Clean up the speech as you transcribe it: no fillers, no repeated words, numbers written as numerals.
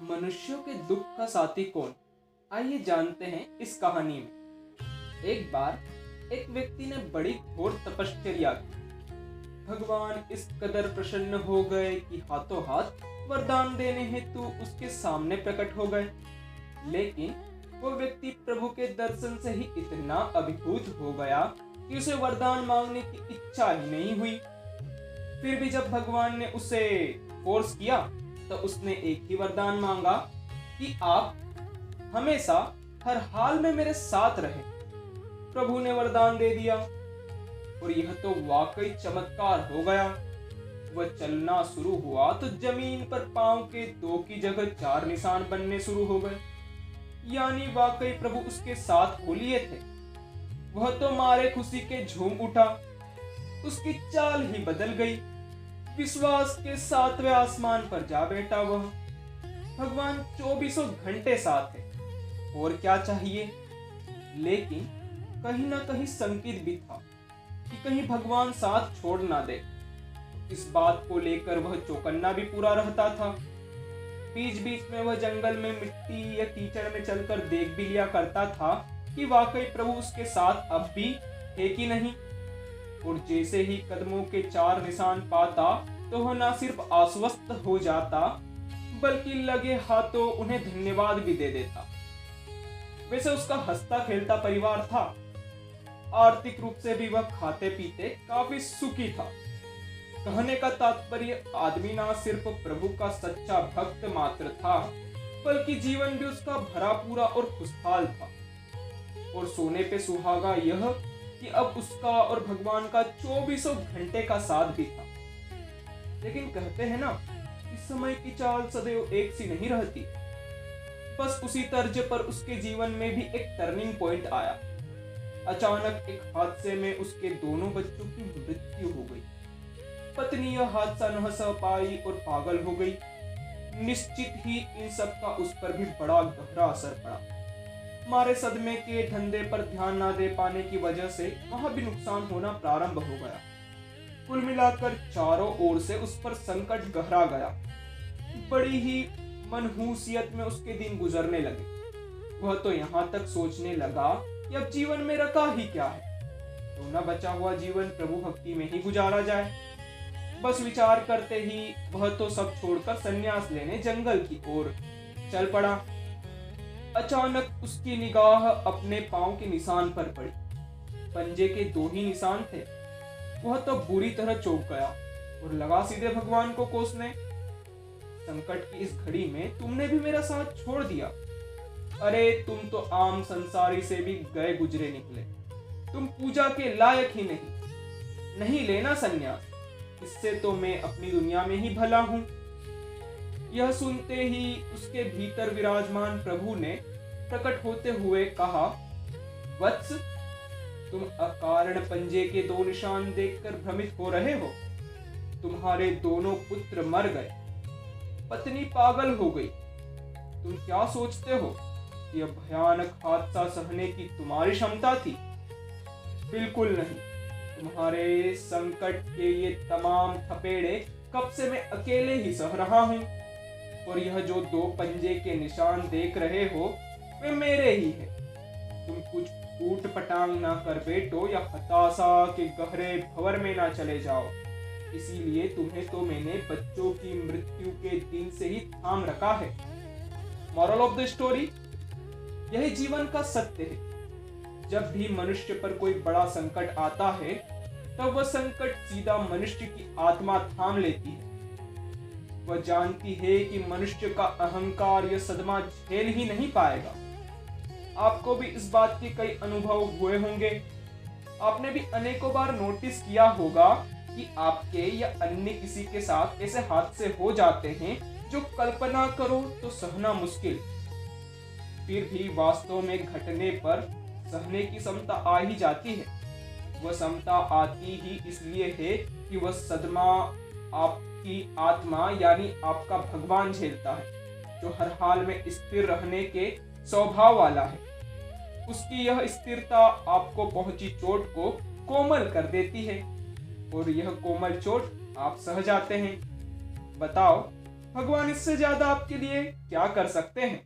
मनुष्यों के दुख का साथी कौन? आइए जानते हैं इस कहानी में। एक बार एक व्यक्ति ने बड़ी घोर तपश्चर्या की। भगवान इस कदर प्रसन्न हो गए कि हाथों हाथ वरदान देने हेतु उसके सामने प्रकट हो गए। लेकिन वो व्यक्ति प्रभु के दर्शन से ही इतना अभिभूत हो गया कि उसे वरदान मांगने की इच्छा ही नहीं हुई। फिर भी जब भगवान ने उसे फोर्स किया तो उसने एक ही वरदान मांगा कि आप हमेशा हर हाल में मेरे साथ रहें। प्रभु ने वरदान दे दिया और यह तो वाकई चमत्कार हो गया। वह चलना शुरू हुआ तो जमीन पर पांव के 2 की जगह 4 निशान बनने शुरू हो गए। यानी वाकई प्रभु उसके साथ हो लिए थे। वह तो मारे खुशी के झूम उठा। उसकी चाल ही बदल गई। विश्वास के 7वें आसमान पर जा बैठा वह। भगवान 24 घंटे साथ है, और क्या चाहिए। लेकिन कहीं ना कहीं संकेत भी था कि कहीं भगवान साथ छोड़ ना दे। इस बात को लेकर वह चौकन्ना भी पूरा रहता था। बीच बीच में वह जंगल में मिट्टी या कीचड़ में चलकर देख भी लिया करता था कि वाकई प्रभु उसके साथ अब भी है कि नहीं। और जैसे ही कदमों के 4 निशान पाता तो वह न सिर्फ आश्वस्त हो जाता बल्कि लगे हाथों उन्हें धन्यवाद भी दे देता। वैसे उसका हंसता खेलता परिवार था। आर्थिक रूप से भी वह खाते पीते काफी सुखी था। कहने का तात्पर्य आदमी न सिर्फ प्रभु का सच्चा भक्त मात्र था बल्कि जीवन भी उसका भरा पूरा और खुशहाल था। और सोने पे सुहागा यह कि अब उसका और भगवान का 24 घंटे का साथ भी था। लेकिन कहते हैं ना कि समय की चाल सदैव एक सी नहीं रहती। बस उसी तर्ज पर उसके जीवन में भी एक टर्निंग पॉइंट आया। अचानक एक हादसे में उसके दोनों बच्चों की मृत्यु हो गई। पत्नी यह हादसा न सह पाई और पागल हो गई। निश्चित ही इन सब का उस पर भी बड़ा गहरा असर पड़ा। मारे सदमे के धंधे पर ध्यान न दे पाने की वजह से वहां भी नुकसान होना प्रारंभ हो गया। कुल मिलाकर चारों ओर से उस पर संकट गहरा गया। बड़ी ही मनहूसियत में उसके दिन गुजरने लगे। वह तो यहाँ तक सोचने लगा कि अब जीवन में रखा ही क्या है, तो न बचा हुआ जीवन प्रभु भक्ति में ही गुजारा जाए। बस विचार करते ही वह तो सब छोड़कर संन्यास लेने जंगल की ओर चल पड़ा। अचानक उसकी निगाह अपने पांव के निशान पर पड़ी। पंजे के 2 ही निशान थे। वह तो बुरी तरह चौंक गया और लगा सीधे भगवान को कोसने। संकट की इस घड़ी में तुमने भी मेरा साथ छोड़ दिया। अरे तुम तो आम संसारी से भी गए गुजरे निकले। तुम पूजा के लायक ही नहीं लेना संन्यास। इससे तो मैं अपनी दुनिया में ही भला हूं। यह सुनते ही उसके भीतर विराजमान प्रभु ने प्रकट होते हुए कहा, वत्स, तुम अकारण पंजे के 2 निशान देखकर भ्रमित हो रहे हो। तुम्हारे दोनों पुत्र मर गए। पत्नी पागल हो गई। तुम क्या सोचते हो कि यह भयानक हादसा सहने की तुम्हारी क्षमता थी? बिल्कुल नहीं। तुम्हारे संकट के ये तमाम थपेड़े कब से मैं अकेले ही सह रहा हूं। और यह जो 2 पंजे के निशान देख रहे हो वे मेरे ही हैं। तुम कुछ ऊट पटांग ना कर बैठो या हताशा के गहरे भंवर में ना चले जाओ। इसीलिए तुम्हें तो मैंने बच्चों की मृत्यु के दिन से ही थाम रखा है। मॉरल ऑफ द स्टोरी, यही जीवन का सत्य है। जब भी मनुष्य पर कोई बड़ा संकट आता है तब वह संकट सीधा मनुष्य की आत्मा थाम लेती है। वह जानती है कि मनुष्य का अहंकार यह सदमा झेल ही नहीं पाएगा। आपको भी इस बात के कई अनुभव हुए होंगे। आपने भी अनेकों बार नोटिस किया होगा कि आपके या अन्य किसी के साथ ऐसे हादसे हो जाते हैं जो कल्पना करो तो सहना मुश्किल। फिर भी वास्तव में घटने पर सहने की क्षमता आ ही जाती है। वह क्षमता आती ही इसलिए है कि वह सदमा आपकी आत्मा यानी आपका भगवान झेलता है, जो हर हाल में स्थिर रहने के स्वभाव वाला है। उसकी यह स्थिरता आपको पहुंची चोट को कोमल कर देती है और यह कोमल चोट आप सह जाते हैं। बताओ भगवान इससे ज्यादा आपके लिए क्या कर सकते हैं।